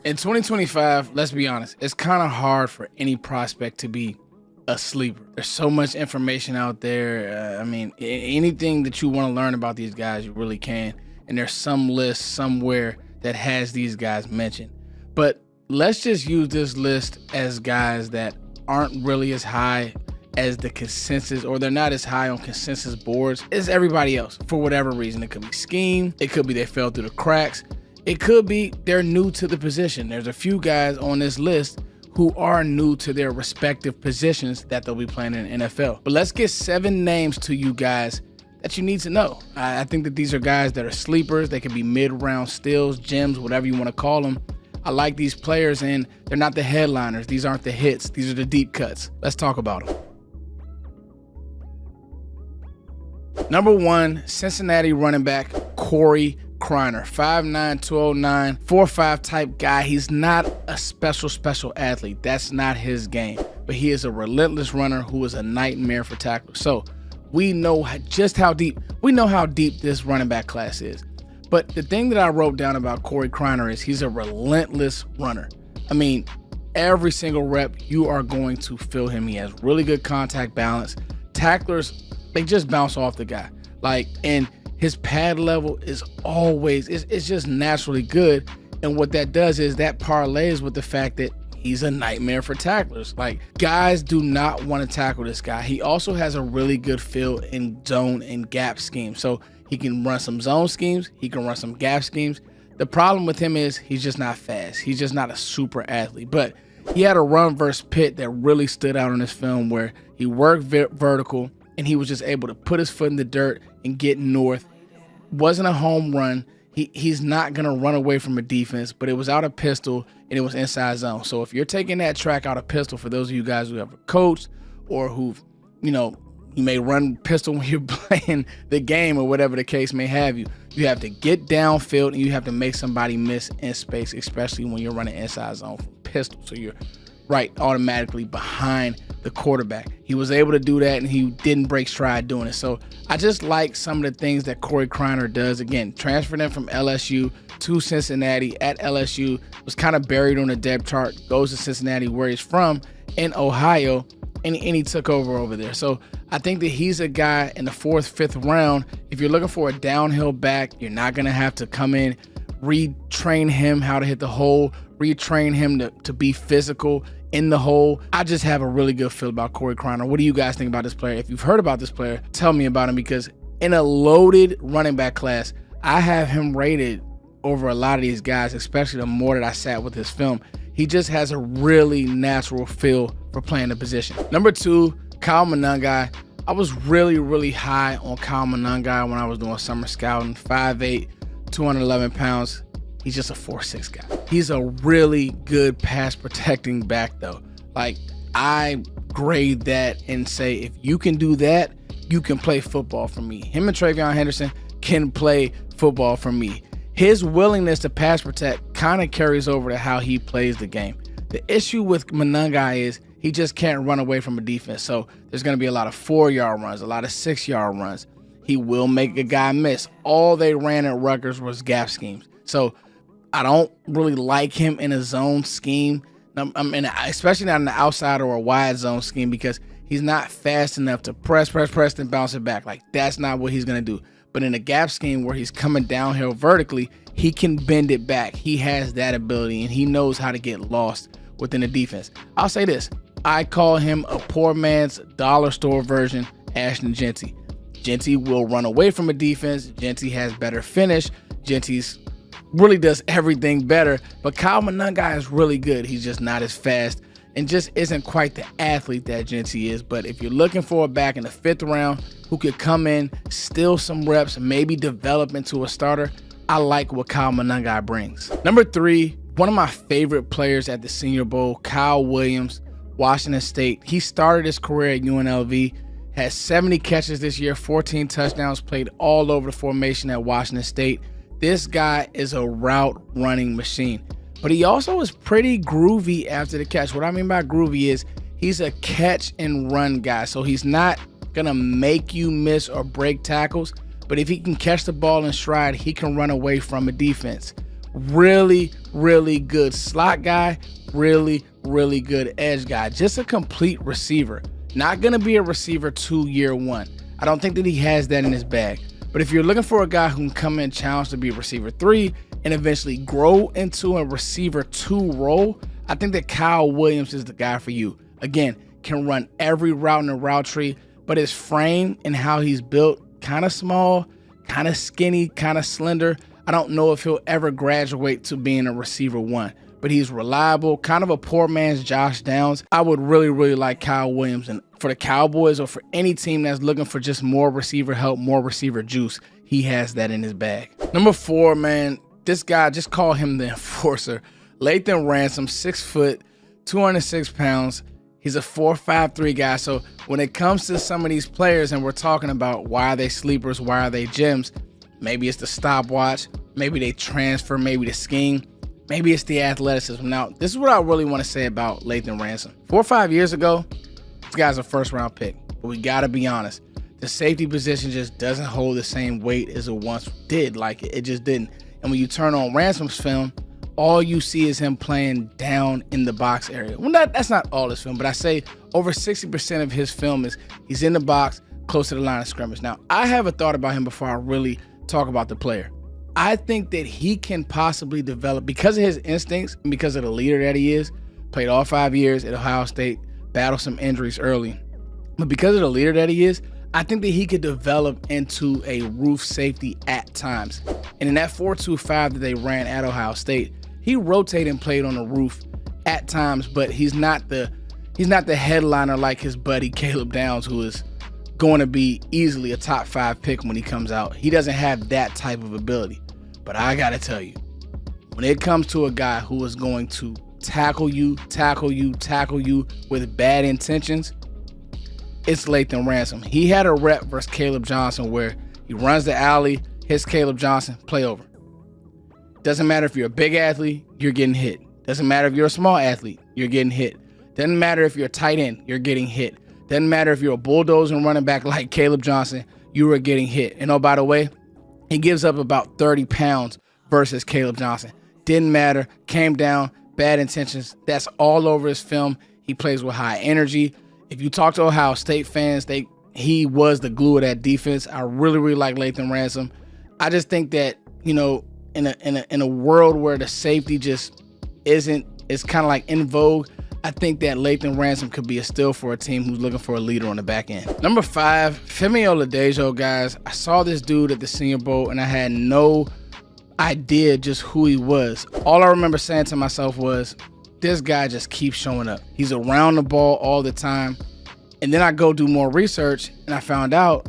In 2025, let's be honest, it's kind of hard for any prospect to be a sleeper. There's so much information out there. Anything that you want to learn about these guys, you really can. And there's some list somewhere that has these guys mentioned. But let's just use this list as guys that aren't really as high as the consensus, or they're not as high on consensus boards as everybody else for whatever reason. It could be scheme. It could be they fell through the cracks. It could be they're new to the position. There's a few guys on this list who are new to their respective positions that they'll be playing in the NFL. But let's get 7 names to you guys that you need to know. I think that these are guys that are sleepers. They could be mid-round steals, gems, whatever you want to call them. I like these players, and they're not the headliners. These aren't the hits. These are the deep cuts. Let's talk about them. Number 1, Cincinnati running back Corey Kreiner, 5'9", 209, 4'5" type guy. He's not a special athlete. That's not his game. But he is a relentless runner who is a nightmare for tacklers. So we know just how deep this running back class is. But the thing that I wrote down about Corey Kreiner is he's a relentless runner. I mean, every single rep you are going to feel him. He has really good contact balance. Tacklers, they just bounce off the guy. And his pad level is always, it's just naturally good. And what that does is that parlays with the fact that he's a nightmare for tacklers. Guys do not want to tackle this guy. He also has a really good feel in zone and gap schemes. So he can run some zone schemes. He can run some gap schemes. The problem with him is he's just not fast. He's just not a super athlete. But he had a run versus Pitt that really stood out on this film where he worked vertical and he was just able to put his foot in the dirt and get north. Wasn't a home run. He's not going to run away from a defense, but it was out of pistol and it was inside zone. So if you're taking that track out of pistol, for those of you guys who have a coach or who've, you may run pistol when you're playing the game or whatever the case may have you, you have to get downfield and you have to make somebody miss in space, especially when you're running inside zone from pistol. So you're automatically behind the quarterback. He was able to do that and he didn't break stride doing it. So I just like some of the things that Corey Kreiner does. Again, transferred in from LSU to Cincinnati. At LSU, was kind of buried on the depth chart, goes to Cincinnati where he's from in Ohio, and he took over there. So I think that he's a guy in the 4th, 5th round. If you're looking for a downhill back, you're not going to have to come in, retrain him how to hit the hole, retrain him to be physical in the hole. I just have a really good feel about Corey Kreiner. What do you guys think about this player? If you've heard about this player, tell me about him, because in a loaded running back class, I have him rated over a lot of these guys, especially the more that I sat with his film. He just has a really natural feel for playing the position. Number 2, Kyle Monangai. I was really high on Kyle Monangai when I was doing summer scouting. 5'8", 211 pounds. He's just a 4'6" guy. He's a really good pass protecting back though. I grade that and say, if you can do that, you can play football for me. Him and Travion Henderson can play football for me. His willingness to pass protect kind of carries over to how he plays the game. The issue with Monangai is he just can't run away from a defense. So there's going to be a lot of 4-yard runs, a lot of 6-yard runs. He will make a guy miss. All they ran at Rutgers was gap schemes. So I don't really like him in a zone scheme, especially not in the outside or a wide zone scheme, because he's not fast enough to press, and bounce it back. That's not what he's going to do. But in a gap scheme where he's coming downhill vertically, he can bend it back. He has that ability, and he knows how to get lost within the defense. I'll say this. I call him a poor man's dollar store version, Ashton Jeanty. Jeanty will run away from a defense. Jeanty has better finish. Jeanty's really does everything better, but Kyle Monangai is really good. He's just not as fast and just isn't quite the athlete that Jeanty is. But if you're looking for a back in the 5th round who could come in, steal some reps, maybe develop into a starter, I like what Kyle Monangai brings. Number 3, one of my favorite players at the Senior Bowl, Kyle Williams, Washington State. He started his career at UNLV, had 70 catches this year, 14 touchdowns, played all over the formation at Washington State. This guy is a route running machine, but he also is pretty groovy after the catch. What I mean by groovy is he's a catch and run guy. So he's not going to make you miss or break tackles, but if he can catch the ball in stride, he can run away from a defense. Really, really good slot guy, really, really good edge guy. Just a complete receiver. Not going to be a receiver 2 year one. I don't think that he has that in his bag. But if you're looking for a guy who can come in, challenge to be a receiver 3 and eventually grow into a receiver 2 role, I think that Kyle Williams is the guy for you. Again, can run every route in the route tree, but his frame and how he's built, kind of small, kind of skinny, kind of slender. I don't know if he'll ever graduate to being a receiver 1, but he's reliable, kind of a poor man's Josh Downs. I would really, really like Kyle Williams. And for the Cowboys or for any team that's looking for just more receiver help, more receiver juice, he has that in his bag. Number 4, man, this guy, just call him the enforcer. Lathan Ransom, 6 foot, 206 pounds. He's a 4.53 guy. So when it comes to some of these players and we're talking about why are they sleepers, why are they gems, maybe it's the stopwatch, maybe they transfer, maybe the scheme, maybe it's the athleticism. Now, this is what I really want to say about Lathan Ransom. 4 or 5 years ago, this guy's a first-round pick. But we got to be honest. The safety position just doesn't hold the same weight as it once did. Like, it just didn't. And when you turn on Ransom's film, all you see is him playing down in the box area. Well, that's not all his film, but I say over 60% of his film is he's in the box, close to the line of scrimmage. Now, I have a thought about him before I really talk about the player. I think that he can possibly develop, because of his instincts and because of the leader that he is, played all 5 years at Ohio State, battled some injuries early. But because of the leader that he is, I think that he could develop into a roof safety at times. And in that 4.25 that they ran at Ohio State, he rotated and played on the roof at times, but he's not the headliner like his buddy Caleb Downs, who is going to be easily a top 5 pick when he comes out. He doesn't have that type of ability. But I gotta tell you, when it comes to a guy who is going to tackle you with bad intentions, it's Lathan Ransom. He had a rep versus Caleb Johnson where he runs the alley, hits Caleb Johnson, play over. Doesn't matter if you're a big athlete, you're getting hit. Doesn't matter if you're a small athlete, you're getting hit. Doesn't matter if you're a tight end, you're getting hit. Doesn't matter if you're a bulldozer and running back like Caleb Johnson, you are getting hit. And oh, by the way, he gives up about 30 pounds versus Caleb Johnson. Didn't matter, came down, bad intentions. That's all over his film. He plays with high energy. If you talk to Ohio State fans, he was the glue of that defense. I really, really like Lathan Ransom. I just think that, you know, in a world where the safety just it's kind of like in vogue, I think that Lathan Ransom could be a steal for a team who's looking for a leader on the back end. Number 5, Femi Oladapo, guys. I saw this dude at the Senior Bowl and I had no idea just who he was. All I remember saying to myself was, this guy just keeps showing up. He's around the ball all the time. And then I go do more research and I found out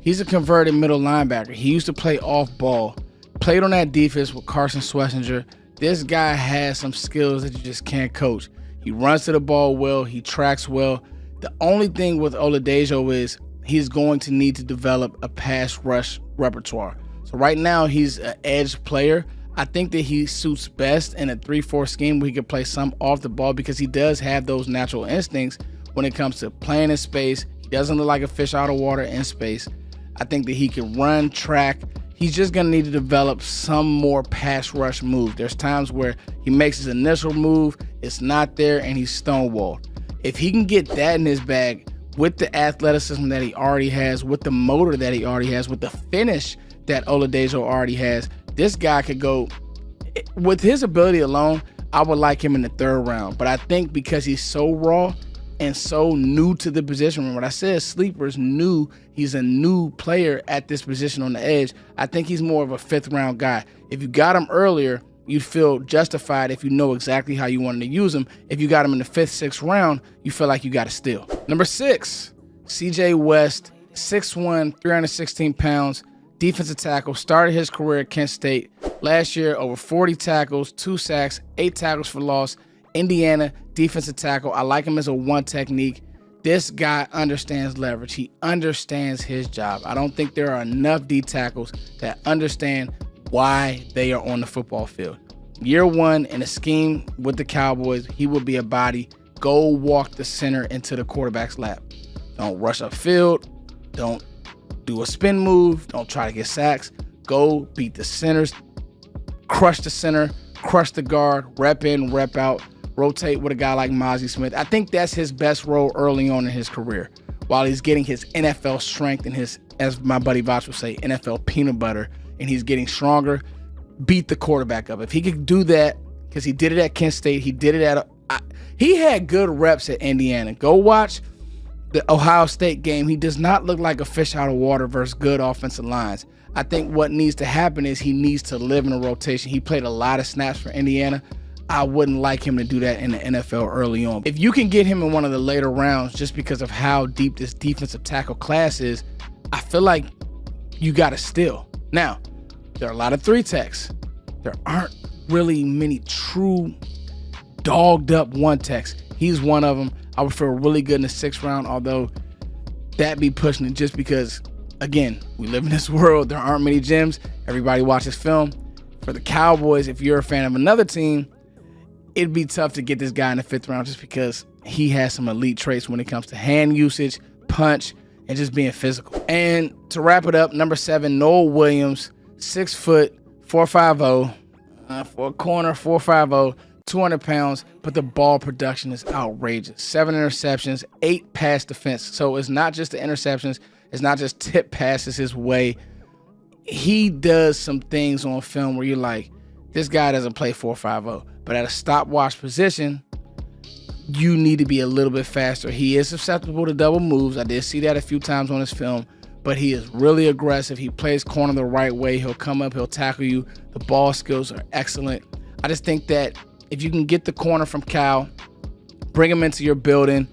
he's a converted middle linebacker. He used to play off ball, played on that defense with Carson Schlesinger. This guy has some skills that you just can't coach. He runs to the ball well. He tracks well. The only thing with Oladapo is he's going to need to develop a pass rush repertoire. So right now he's an edge player. I think that he suits best in a 3-4 scheme where he can play some off the ball because he does have those natural instincts when it comes to playing in space. He doesn't look like a fish out of water in space. I think that he can run, track. He's just going to need to develop some more pass rush move. There's times where he makes his initial move, it's not there, and he's stonewalled. If he can get that in his bag with the athleticism that he already has, with the motor that he already has, with the finish that Oladapo already has, this guy could go, with his ability alone, I would like him in the 3rd round. But I think because he's so raw and so new to the position, remember what I said, sleepers new, he's a new player at this position on the edge. I think he's more of a 5th round guy. If you got him earlier, you'd feel justified if you know exactly how you wanted to use him. If you got him in the 5th, 6th round, you feel like you got to steal. Number 6, CJ West, 6'1", 316 pounds, defensive tackle, started his career at Kent State. Last year, over 40 tackles, 2 sacks, 8 tackles for loss. Indiana, defensive tackle. I like him as a 1 technique. This guy understands leverage. He understands his job. I don't think there are enough D tackles that understand why they are on the football field. Year 1 in a scheme with the Cowboys, he will be a body. Go walk the center into the quarterback's lap. Don't rush upfield. Don't do a spin move. Don't try to get sacks. Go beat the center's crush the center, crush the guard, rep in, rep out, rotate with a guy like Mozzie Smith. I think that's his best role early on in his career, while he's getting his NFL strength and his, as my buddy Voch would say, NFL peanut butter, and he's getting stronger. Beat the quarterback up. If he could do that, because he did it at Kent State, he did it at he had good reps at Indiana. Go watch the Ohio State game. He does not look like a fish out of water versus good offensive lines. I think what needs to happen is he needs to live in a rotation. He played a lot of snaps for Indiana. I wouldn't like him to do that in the NFL early on. If you can get him in one of the later rounds just because of how deep this defensive tackle class is, I feel like you got to steal. Now, there are a lot of 3-techs. There aren't really many true dogged up 1-techs. He's one of them. I would feel really good in the 6th round, although that be pushing it just because, again, we live in this world. There aren't many gyms. Everybody watches film. For the Cowboys, if you're a fan of another team, it'd be tough to get this guy in the 5th round just because he has some elite traits when it comes to hand usage, punch, and just being physical. And to wrap it up, number 7, Nohl Williams, 6 foot, 450, for a corner, 450, 200 pounds, but the ball production is outrageous. 7 interceptions, 8 pass defense. So it's not just the interceptions, it's not just tip passes his way. He does some things on film where you're like, this guy doesn't play 450, but at a stopwatch position, you need to be a little bit faster. He is susceptible to double moves. I did see that a few times on his film, but he is really aggressive. He plays corner the right way. He'll come up, he'll tackle you. The ball skills are excellent. I just think that if you can get the corner from Cal, bring him into your building,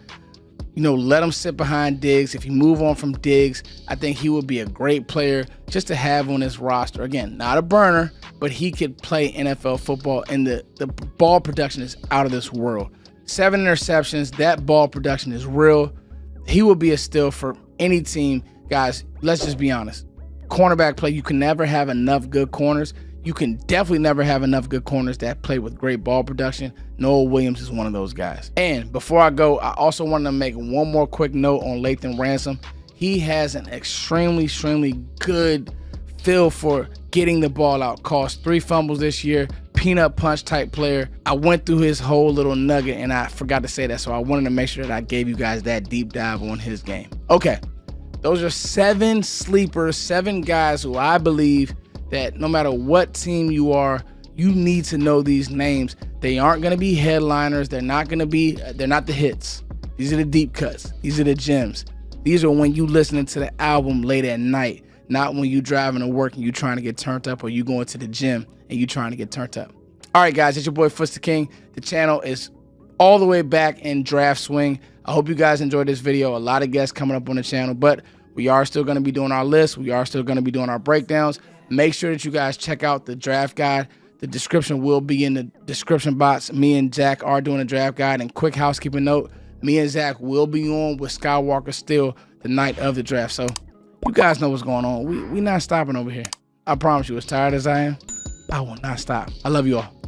let him sit behind Diggs. If you move on from Diggs, I think he would be a great player just to have on his roster. Again, not a burner, but he could play NFL football, and the ball production is out of this world. 7 interceptions, that ball production is real. He will be a steal for any team. Guys, let's just be honest. Cornerback play, you can never have enough good corners. You can definitely never have enough good corners that play with great ball production. Nohl Williams is one of those guys. And before I go, I also wanted to make one more quick note on Lathan Ransom. He has an extremely good feel for getting the ball out. Caused 3 fumbles this year. Peanut punch type player. I went through his whole little nugget and I forgot to say that, so I wanted to make sure that I gave you guys that deep dive on his game. Okay, those are 7 sleepers, 7 guys who I believe that no matter what team you are, you need to know these names. They aren't going to be headliners. They're not the hits. These are the deep cuts. These are the gems. These are when you listening to the album late at night, not when you driving to work and you trying to get turned up, or you going to the gym and you trying to get turned up. All right, guys, it's your boy Foots the King. The channel is all the way back in draft swing. I hope you guys enjoyed this video. A lot of guests coming up on the channel, but we are still going to be doing our list. We are still going to be doing our breakdowns. Make sure that you guys check out the draft guide. The description will be in the description box. Me and Zach are doing a draft guide. And quick housekeeping note, me and Zach will be on with Skywalker still the night of the draft. So you guys know what's going on. We not stopping over here. I promise you, as tired as I am, I will not stop. I love you all.